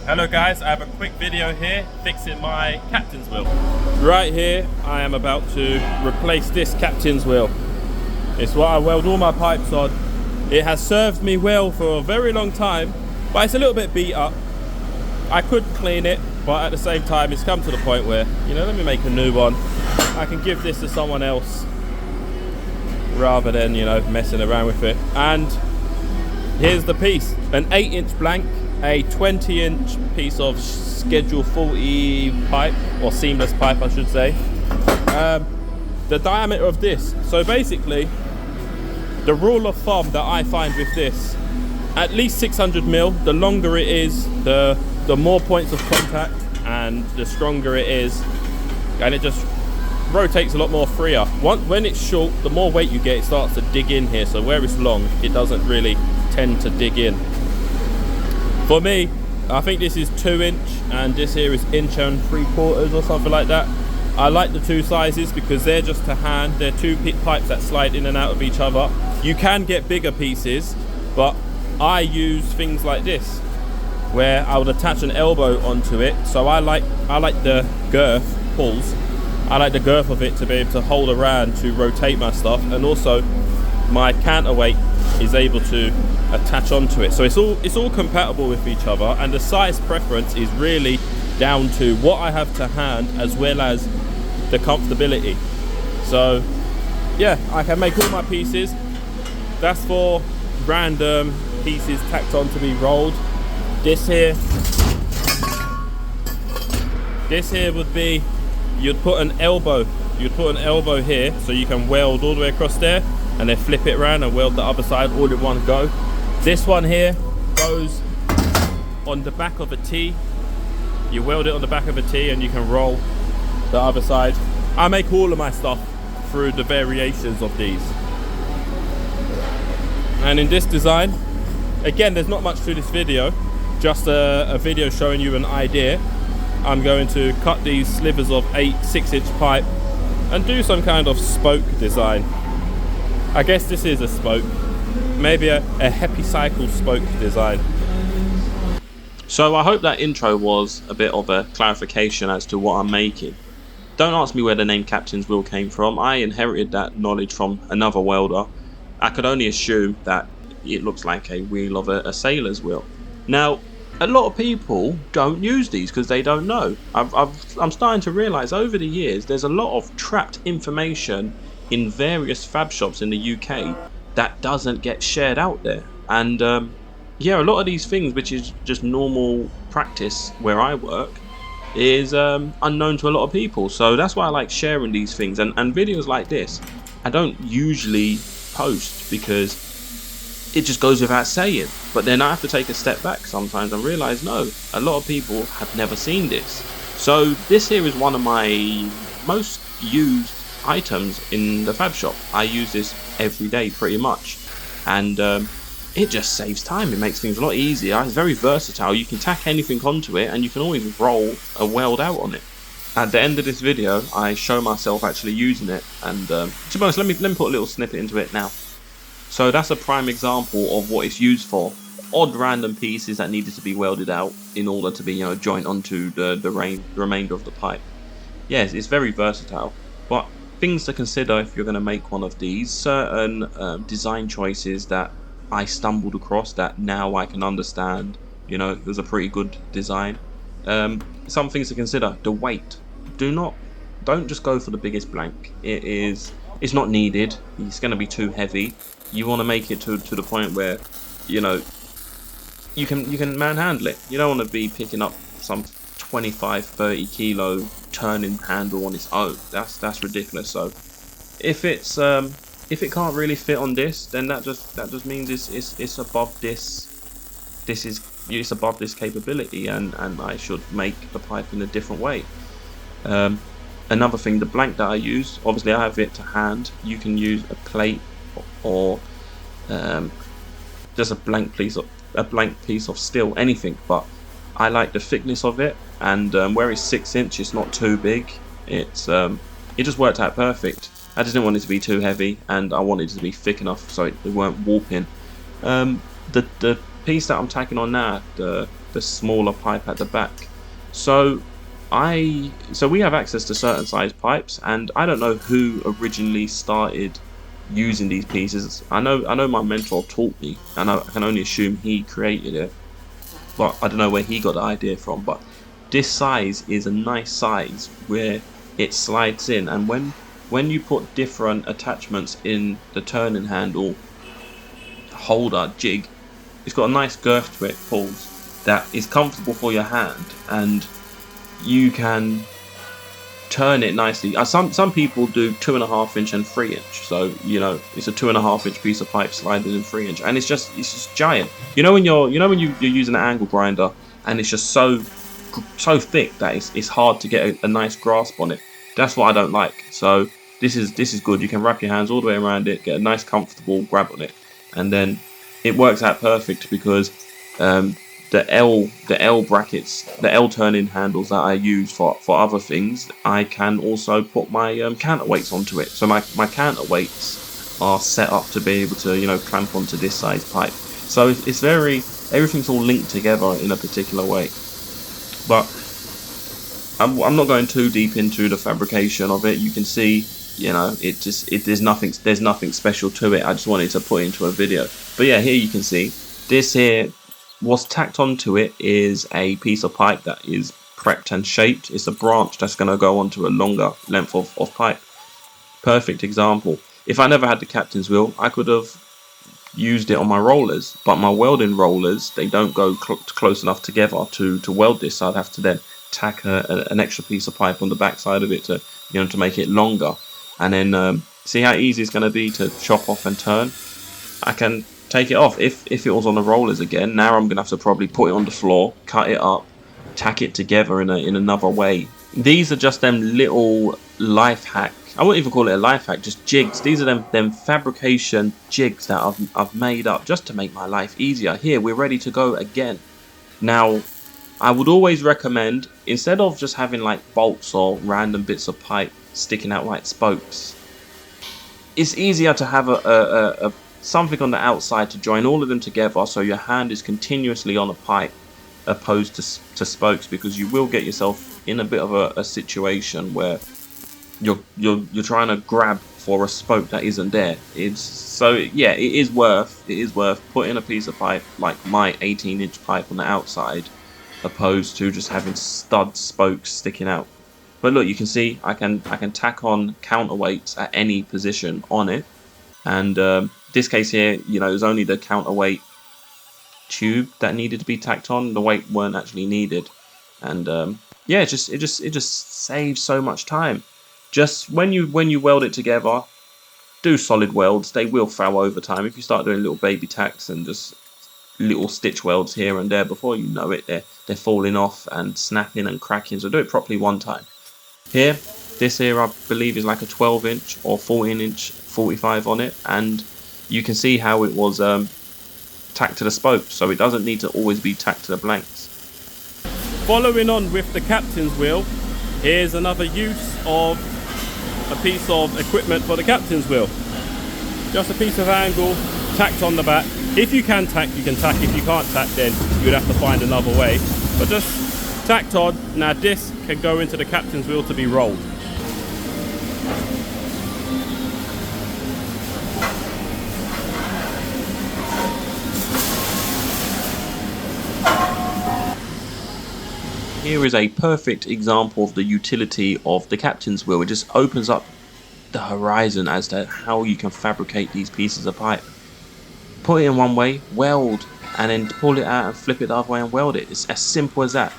Hello guys, I have a quick video here fixing my captain's wheel. Right here, I am about to replace this captain's wheel. It's what I weld all my pipes on. It has served me well for a very long time, but it's a little bit beat up. I could clean it, but at the same time, it's come to the point where, you know, let me make a new one. I can give this to someone else rather than, you know, messing around with it. And here's the piece, an 8-inch blank, a 20-inch piece of schedule 40 pipe, or seamless pipe I should say. The diameter of this, so basically the rule of thumb that I find with this, at least 600 mil. The longer it is, the more points of contact and the stronger it is, and it just rotates a lot more freer. When it's short, the more weight you get, it starts to dig in here, so where it's long, it doesn't really tend to dig in. For me, I think this is 2-inch and this here is 1.75 or something like that. I like the two sizes because they're just to hand. They're two pipes that slide in and out of each other. You can get bigger pieces, but I use things like this where I would attach an elbow onto it. So I like the girth pulls. I like the girth of it to be able to hold around to rotate my stuff, and also my counterweight is able to attach onto it. So it's all compatible with each other, and the size preference is really down to what I have to hand as well as the comfortability. So yeah, I can make all my pieces. That's for random pieces tacked on to be rolled. This here would be, you'd put an elbow here so you can weld all the way across there and then flip it around and weld the other side all in one go. This one here goes on the back of a T. You weld it on the back of a T and you can roll the other side. I make all of my stuff through the variations of these. And in this design, again, there's not much to this video, just a video showing you an idea. I'm going to cut these slivers of 6-inch pipe and do some kind of spoke design. I guess this is a spoke, maybe a happy cycle spoke design. So I hope that intro was a bit of a clarification as to what I'm making. Don't ask me where the name Captain's Wheel came from. I inherited that knowledge from another welder. I could only assume that it looks like a wheel of a sailor's wheel. Now, a lot of people don't use these because they don't know. I'm starting to realise over the years there's a lot of trapped information in various fab shops in the UK that doesn't get shared out there. And yeah, a lot of these things, which is just normal practice where I work, is unknown to a lot of people. So that's why I like sharing these things, and videos like this I don't usually post because it just goes without saying. But then I have to take a step back sometimes and realise, no, a lot of people have never seen this. So this here is one of my most used items in the fab shop. I use this every day pretty much, and it just saves time. It makes things a lot easier. It's very versatile. You can tack anything onto it and you can always roll a weld out on it. At the end of this video I show myself actually using it, and to be honest, let me put a little snippet into it now. So that's a prime example of what it's used for. Odd random pieces that needed to be welded out in order to be, you know, joint onto the remainder of the pipe. Yes, it's very versatile. But things to consider if you're going to make one of these, certain design choices that I stumbled across that now I can understand, you know, it was a pretty good design. Some things to consider: the weight. Don't just go for the biggest blank. It's not needed. It's going to be too heavy. You want to make it to the point where, you know, you can manhandle it. You don't want to be picking up some 25-30 kilo turning handle on its own. That's ridiculous. So if it can't really fit on this, then that just means it's above this. It's above this capability, and I should make the pipe in a different way. Another thing, the blank that I use, obviously I have it to hand. You can use a plate or just a blank piece of steel, anything. But I like the thickness of it, and where it's 6-inch, it's not too big. It just worked out perfect. I just didn't want it to be too heavy, and I wanted it to be thick enough so it weren't warping. The piece that I'm tacking on now, the the smaller pipe at the back. So we have access to certain size pipes, and I don't know who originally started using these pieces. I know my mentor taught me, and I can only assume he created it, but I don't know where he got the idea from. But this size is a nice size where it slides in, and when you put different attachments in the turning handle holder jig, it's got a nice girth to it, pulls, that is comfortable for your hand, and you can turn it nicely. Some people do 2.5 inch and 3 inch, so you know it's a 2.5 inch piece of pipe sliding in 3 inch, and it's just giant. You know when you're using an angle grinder and it's just so thick that it's hard to get a nice grasp on it. That's what I don't like. So this is good. You can wrap your hands all the way around it, get a nice comfortable grab on it, and then it works out perfect because the L brackets, the L turning handles that I use for other things, I can also put my counterweights onto it. So my counterweights are set up to be able to clamp onto this size pipe. So it's everything's all linked together in a particular way. But I'm not going too deep into the fabrication of it. You can see, there's nothing special to it. I just wanted to put into a video. But yeah, here you can see this here. What's tacked onto it is a piece of pipe that is prepped and shaped. It's a branch that's going to go onto a longer length of pipe. Perfect example. If I never had the captain's wheel, I could have used it on my rollers, but my welding rollers, they don't go close enough together to weld this, so I'd have to then tack an extra piece of pipe on the back side of it to make it longer. And then see how easy it's going to be to chop off and turn. I can take it off. If it was on the rollers again, now I'm gonna have to probably put it on the floor, cut it up, tack it together in another way. These are just them little life hack. I wouldn't even call it a life hack, just jigs. These are them fabrication jigs that I've made up just to make my life easier. Here, we're ready to go again. Now, I would always recommend, instead of just having like bolts or random bits of pipe sticking out like spokes, it's easier to have a something on the outside to join all of them together, so your hand is continuously on a pipe opposed to spokes, because you will get yourself in a bit of a situation where you're trying to grab for a spoke that isn't there. It is worth putting a piece of pipe like my 18-inch pipe on the outside opposed to just having stud spokes sticking out. But look, you can see I can tack on counterweights at any position on it, and this case here, it was only the counterweight tube that needed to be tacked on. The weight weren't actually needed, and it just saves so much time. Just when you weld it together, do solid welds. They will foul over time. If you start doing little baby tacks and just little stitch welds here and there, before you know it, they're falling off and snapping and cracking. So do it properly one time. This here I believe is like a 12-inch or 14-inch 45 on it, and you can see how it was tacked to the spokes, so it doesn't need to always be tacked to the blanks. Following on with the captain's wheel, here's another use of a piece of equipment for the captain's wheel. Just a piece of angle tacked on the back. If you can tack, you can tack. If you can't tack, then you'd have to find another way. But just tacked on. Now this can go into the captain's wheel to be rolled. Here is a perfect example of the utility of the captain's wheel. It just opens up the horizon as to how you can fabricate these pieces of pipe. Put it in one way, weld, and then pull it out and flip it the other way and weld it. It's as simple as that.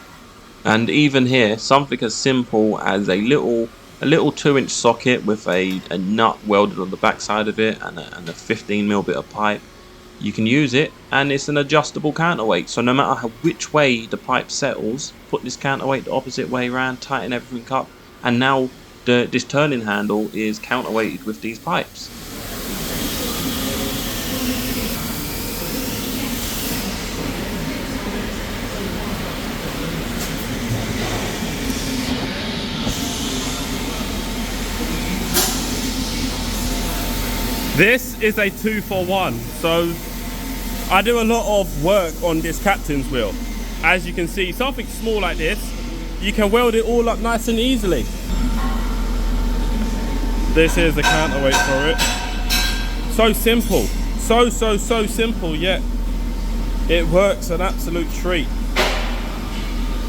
And even here, something as simple as a little 2-inch socket with a nut welded on the back side of it and a 15mm bit of pipe. You can use it, and it's an adjustable counterweight, so no matter which way the pipe settles, put this counterweight the opposite way around, tighten everything up, and now this turning handle is counterweighted with these pipes. This is a 2-for-1, so I do a lot of work on this captain's wheel. as you can see, something small like this, you can weld it all up nice and easily. This is the counterweight for it. So simple, so simple, yet it works an absolute treat.